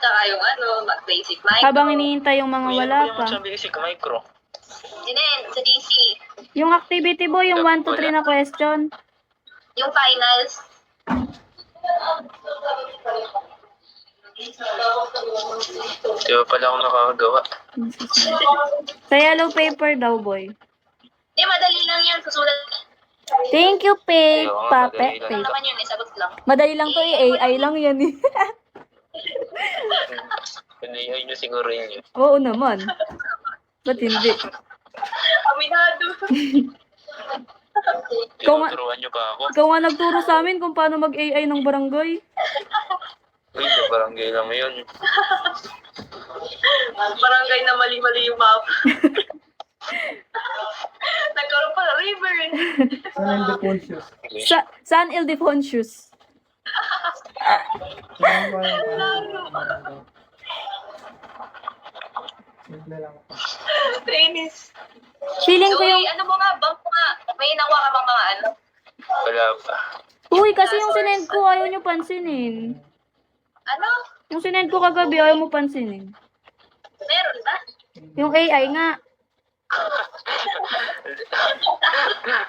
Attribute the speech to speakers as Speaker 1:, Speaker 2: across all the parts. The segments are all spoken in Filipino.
Speaker 1: Tsaka yung mag-basic micro.
Speaker 2: Habang iniintay yung mga wala pa.
Speaker 3: Yung basic micro.
Speaker 1: Dinin, sa DC.
Speaker 2: Yung activity boy, yung 1 to 3 na question.
Speaker 1: Yung finals.
Speaker 3: Di ba pala ako nakakagawa?
Speaker 2: Sa yellow paper daw, boy.
Speaker 1: Hindi, madali lang yan. Susulat.
Speaker 2: Thank you, Peg.
Speaker 3: Ayun,
Speaker 2: Pape.
Speaker 3: madali lang.
Speaker 1: Ano naman yun, sagot lang.
Speaker 2: Madali lang to, AI lang yan eh.
Speaker 3: Pinayay nyo siguro yun.
Speaker 2: Oo naman. Ba't hindi?
Speaker 1: Aminado.
Speaker 3: Tinuturuan nyo pa ako.
Speaker 2: Ikaw nga nagturo sa amin kung paano mag-AI ng barangay.
Speaker 3: Uy, sa barangay lang yun.
Speaker 1: Barangay na mali-mali yung map. Nagkaroon pa river eh.
Speaker 4: San Ildefonsus.
Speaker 2: San Ildefonsus.
Speaker 4: Simple lang ako.
Speaker 1: Trainis.
Speaker 2: Feeling ko
Speaker 1: Uy,
Speaker 2: yung...
Speaker 1: ano mo nga, bang mga, may nawa ka bang mga ano?
Speaker 3: Wala pa.
Speaker 2: Uy, kasi yung sinend ko ayaw nyo pansinin.
Speaker 1: Ano?
Speaker 2: Yung sinend ko kagabi ayaw mo pansinin.
Speaker 1: Meron ba?
Speaker 2: Yung AI nga.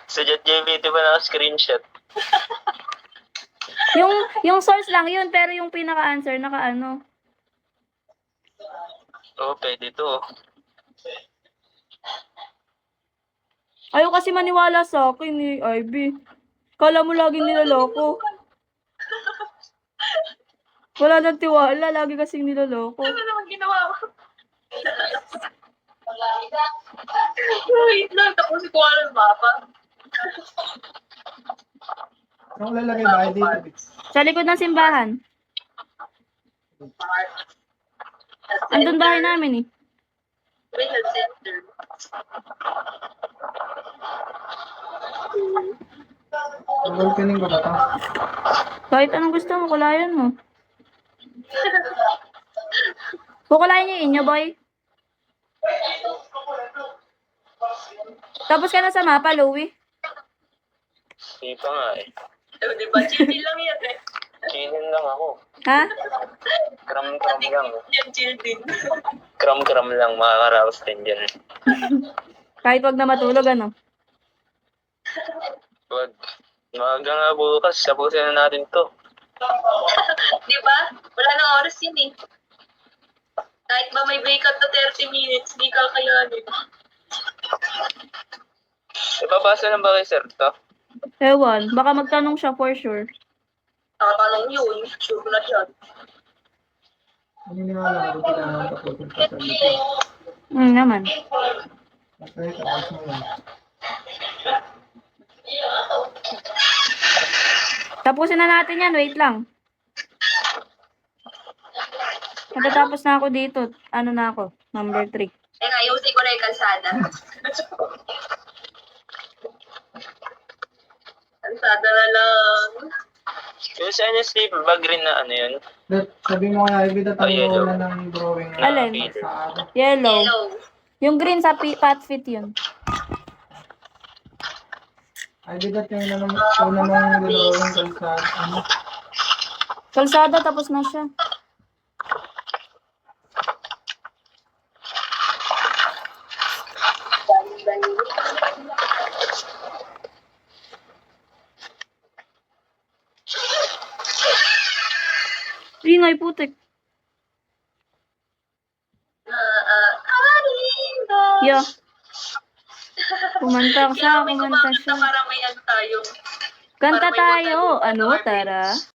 Speaker 3: Sa JetGPT pa naka-screenshot.
Speaker 2: Yung source lang yun, pero yung pinaka-answer, naka-ano.
Speaker 3: Oo, pwede to.
Speaker 2: Ayaw kasi maniwala sa akin ni Ivy. Kala mo laging niloloko. Wala nang tiwala, lagi kasing niloloko.
Speaker 1: Ano naman ginawa mo? Wait lang, tapos si Kuala ng mapa.
Speaker 4: Anong lalagay ba kayo dito?
Speaker 2: Sa likod ng simbahan. Andun bahay namin eh.
Speaker 1: Regional Center.
Speaker 4: Awakening ba ba ito?
Speaker 2: Kahit anong gusto mo, kulayan mo. Kukulayan niyo inyo, boy. Tapos ka na sa mapa, Louie.
Speaker 3: Hindi pa nga eh.
Speaker 1: Diba, chill lang yan eh.
Speaker 3: Chillin lang ako.
Speaker 2: Ha?
Speaker 3: Kram-kram lang.
Speaker 1: Yan, chill din.
Speaker 3: Kram-kram lang, makakaraos din dyan.
Speaker 2: Kahit wag na matulog, ano?
Speaker 3: Wag. Maaga nga bukas, tapusin na natin to.
Speaker 1: Diba? Wala nang oras yun eh. Kahit ba may breakout na 30 minutes, di ka kayanin.
Speaker 3: Ipapasa lang ba kay Sir to?
Speaker 2: Ewan, baka magtanong siya for sure.
Speaker 1: Nakatanong yun, sure na siya.
Speaker 4: Naniniwala ko kailangan tapusin pa sa dito.
Speaker 2: Naman.
Speaker 4: Okay, tapos mo yan.
Speaker 2: Tapusin na natin yan, wait lang. Pagkatapos na ako dito, ano na ako? Number 3.
Speaker 1: Eh nga, ayusin ko na yung kalsada. Kalsada na lang.
Speaker 3: Yung sa NST, ba green na ano yun?
Speaker 4: Sabi mo kaya, Ivy,
Speaker 3: Oh, yellow.
Speaker 4: wala ng drawing na
Speaker 2: Alin?
Speaker 4: sa ano.
Speaker 2: Yellow.
Speaker 1: Hello.
Speaker 2: Yung green sa path fit yun.
Speaker 4: Ivy, that yung una mong drawing sa ano.
Speaker 2: Kalsada, tapos na siya. Ingay, putik. Yeah. Kumanta siya, kumanta siya.
Speaker 1: Para may ano tayo.
Speaker 2: Kanta
Speaker 1: Para may
Speaker 2: tayo.
Speaker 1: button.
Speaker 2: Ano, Tara?